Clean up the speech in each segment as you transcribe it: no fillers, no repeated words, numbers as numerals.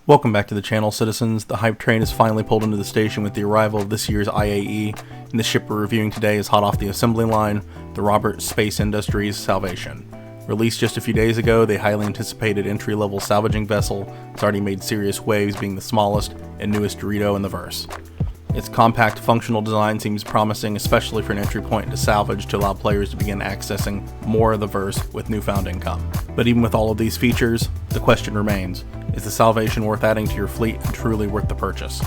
Welcome back to the channel, citizens. The hype train has finally pulled into the station with the arrival of this year's IAE, and the ship we're reviewing today is hot off the assembly line, the Robert Space Industries Salvation. Released just a few days ago, the highly anticipated entry-level salvaging vessel has already made serious waves, being the smallest and newest Dorito in the verse. Its compact, functional design seems promising, especially for an entry point into salvage to allow players to begin accessing more of the verse with newfound income. But even with all of these features, the question remains, is the Salvation worth adding to your fleet and truly worth the purchase?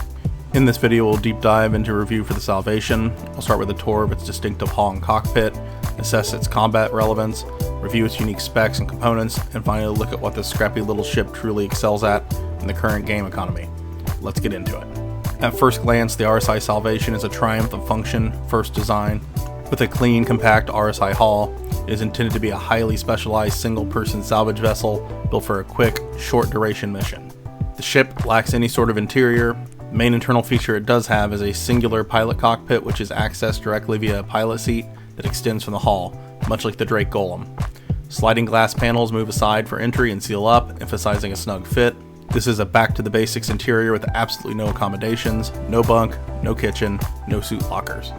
In this video, we'll deep dive into a review for the Salvation. I'll start with a tour of its distinctive hull and cockpit, assess its combat relevance, review its unique specs and components, and finally look at what this scrappy little ship truly excels at in the current game economy. Let's get into it. At first glance, the RSI Salvation is a triumph of function, first design. With a clean, compact RSI hull, it is intended to be a highly specialized single-person salvage vessel built for a quick, short-duration mission. The ship lacks any sort of interior. The main internal feature it does have is a singular pilot cockpit, which is accessed directly via a pilot seat that extends from the hull, much like the Drake Golem. Sliding glass panels move aside for entry and seal up, emphasizing a snug fit. This is a back-to-the-basics interior with absolutely no accommodations, no bunk, no kitchen, no suit lockers.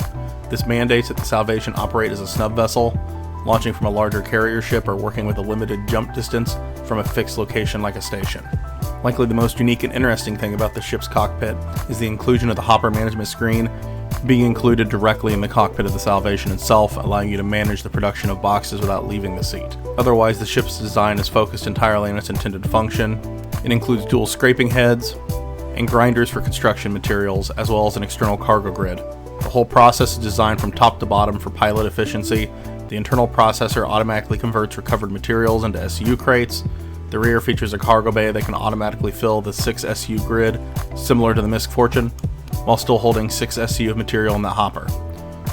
This mandates that the Salvation operate as a snub vessel, launching from a larger carrier ship or working with a limited jump distance from a fixed location like a station. Likely the most unique and interesting thing about the ship's cockpit is the inclusion of the hopper management screen being included directly in the cockpit of the Salvation itself, allowing you to manage the production of boxes without leaving the seat. Otherwise, the ship's design is focused entirely on its intended function. It includes dual scraping heads and grinders for construction materials, as well as an external cargo grid. The whole process is designed from top to bottom for pilot efficiency. The internal processor automatically converts recovered materials into SU crates. The rear features a cargo bay that can automatically fill the 6 SU grid, similar to the Misk Fortune, while still holding 6 SU of material in that hopper.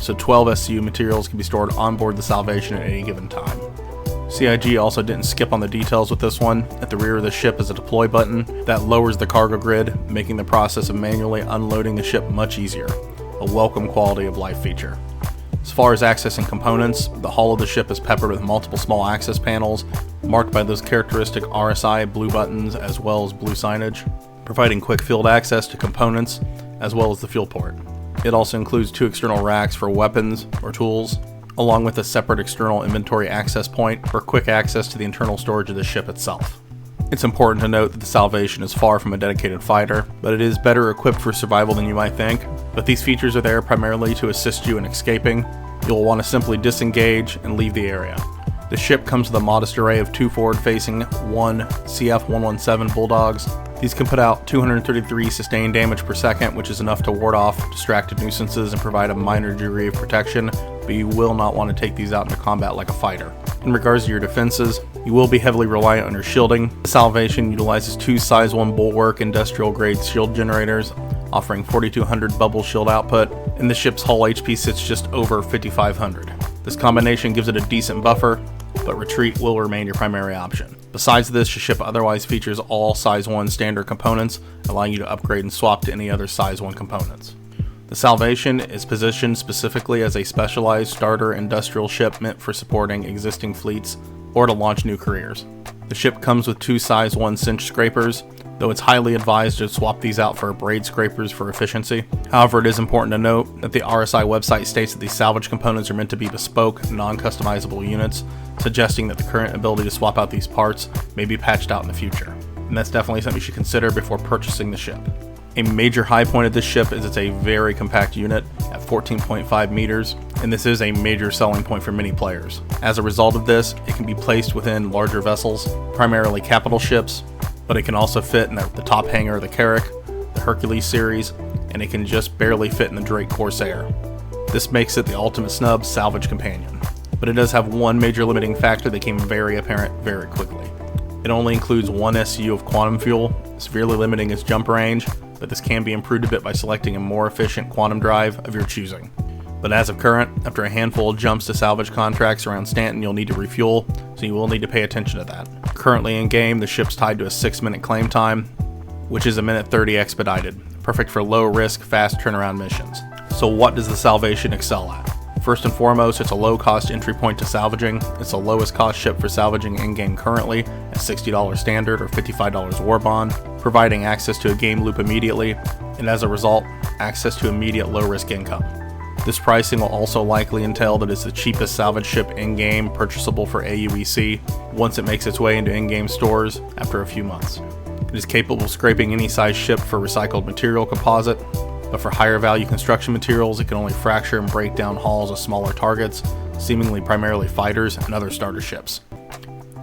So 12 SU materials can be stored on board the Salvation at any given time. CIG also didn't skip on the details with this one. At the rear of the ship is a deploy button that lowers the cargo grid, making the process of manually unloading the ship much easier. A welcome quality of life feature. As far as accessing components, the hull of the ship is peppered with multiple small access panels, marked by those characteristic RSI blue buttons as well as blue signage, providing quick field access to components as well as the fuel port. It also includes 2 external racks for weapons or tools, along with a separate external inventory access point for quick access to the internal storage of the ship itself. It's important to note that the Salvation is far from a dedicated fighter, but it is better equipped for survival than you might think. But these features are there primarily to assist you in escaping. You'll want to simply disengage and leave the area. The ship comes with a modest array of 2 forward-facing 1 CF-117 Bulldogs. These can put out 233 sustained damage per second, which is enough to ward off distracted nuisances and provide a minor degree of protection, but you will not want to take these out into combat like a fighter. In regards to your defenses, you will be heavily reliant on your shielding. The Salvation utilizes 2 size 1 Bulwark industrial grade shield generators, offering 4200 bubble shield output, and the ship's hull HP sits just over 5500. This combination gives it a decent buffer, but retreat will remain your primary option. Besides this, your ship otherwise features all size 1 standard components, allowing you to upgrade and swap to any other size 1 components. The Salvation is positioned specifically as a specialized starter industrial ship meant for supporting existing fleets or to launch new careers. The ship comes with 2 size 1 cinch scrapers, though it's highly advised to swap these out for braid scrapers for efficiency. However, it is important to note that the RSI website states that these salvage components are meant to be bespoke, non-customizable units, suggesting that the current ability to swap out these parts may be patched out in the future. And that's definitely something you should consider before purchasing the ship. A major high point of this ship is it's a very compact unit at 14.5 meters, and this is a major selling point for many players. As a result of this, it can be placed within larger vessels, primarily capital ships, but it can also fit in the top hangar of the Carrack, the Hercules series, and it can just barely fit in the Drake Corsair. This makes it the ultimate snub salvage companion. But it does have one major limiting factor that became very apparent very quickly. It only includes 1 SU of quantum fuel, severely limiting its jump range, but this can be improved a bit by selecting a more efficient quantum drive of your choosing. But as of current, after a handful of jumps to salvage contracts around Stanton, you'll need to refuel, so you will need to pay attention to that. Currently in game, the ship's tied to a 6-minute claim time, which is a minute 30 expedited, perfect for low risk, fast turnaround missions. So what does the Salvation excel at? First and foremost, it's a low-cost entry point to salvaging. It's the lowest cost ship for salvaging in-game currently at $60 standard or $55 war bond, providing access to a game loop immediately, and as a result, access to immediate low-risk income. This pricing will also likely entail that it's the cheapest salvage ship in-game purchasable for aUEC once it makes its way into in-game stores after a few months. It is capable of scraping any size ship for recycled material composite, but for higher value construction materials, it can only fracture and break down hulls of smaller targets, seemingly primarily fighters and other starter ships.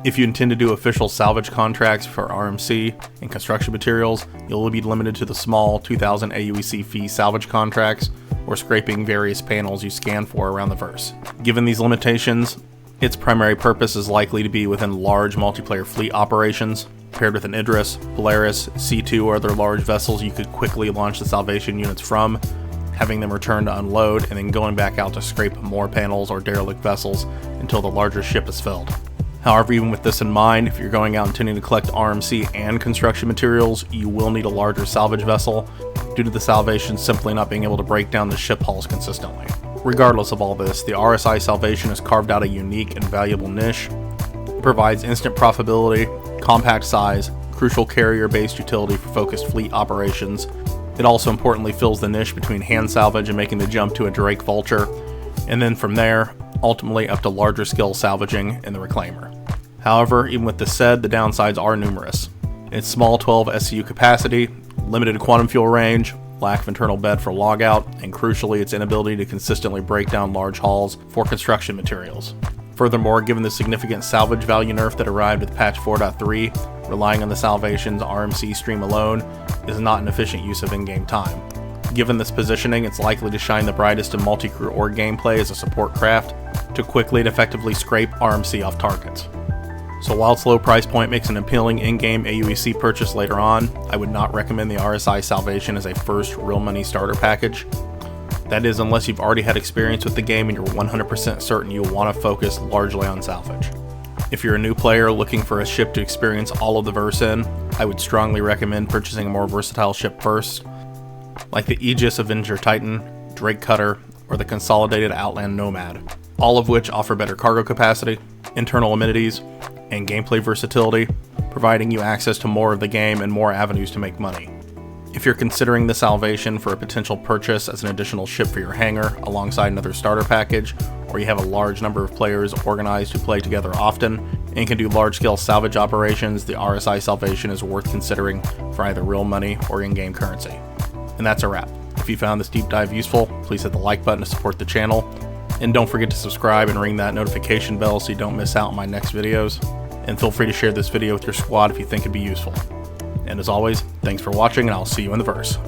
If you intend to do official salvage contracts for RMC and construction materials, you'll be limited to the small 2000 aUEC fee salvage contracts or scraping various panels you scan for around the verse. Given these limitations, its primary purpose is likely to be within large multiplayer fleet operations. Paired with an Idris, Polaris, C2 or other large vessels you could quickly launch the salvation units from, having them return to unload and then going back out to scrape more panels or derelict vessels until the larger ship is filled. However, even with this in mind, if you're going out intending to collect RMC and construction materials, you will need a larger salvage vessel due to the salvation simply not being able to break down the ship hulls consistently. Regardless of all this, the RSI salvation has carved out a unique and valuable niche. It provides instant profitability, compact size, crucial carrier-based utility for focused fleet operations. It also importantly fills the niche between hand salvage and making the jump to a Drake Vulture, and then from there, ultimately up to larger scale salvaging in the Reclaimer. However, even with this said, the downsides are numerous. Its small 12 SCU capacity, limited quantum fuel range, lack of internal bed for logout, and crucially its inability to consistently break down large hulls for construction materials. Furthermore, given the significant salvage value nerf that arrived with patch 4.3, relying on the Salvation's RMC stream alone is not an efficient use of in-game time. Given this positioning, it's likely to shine the brightest in multi-crew org gameplay as a support craft to quickly and effectively scrape RMC off targets. So while its low price point makes an appealing in-game aUEC purchase later on, I would not recommend the RSI Salvation as a first real money starter package. That is, unless you've already had experience with the game and you're 100% certain you'll want to focus largely on salvage. If you're a new player looking for a ship to experience all of the verse in, I would strongly recommend purchasing a more versatile ship first, like the Aegis Avenger Titan, Drake Cutter, or the consolidated Outland Nomad, all of which offer better cargo capacity, internal amenities, and gameplay versatility, providing you access to more of the game and more avenues to make money. If you're considering the Salvation for a potential purchase as an additional ship for your hangar alongside another starter package, or you have a large number of players organized who play together often and can do large-scale salvage operations, the RSI Salvation is worth considering for either real money or in-game currency. And that's a wrap. If you found this deep dive useful, please hit the like button to support the channel, and don't forget to subscribe and ring that notification bell so you don't miss out on my next videos, and feel free to share this video with your squad if you think it'd be useful. And as always, thanks for watching, and I'll see you in the verse.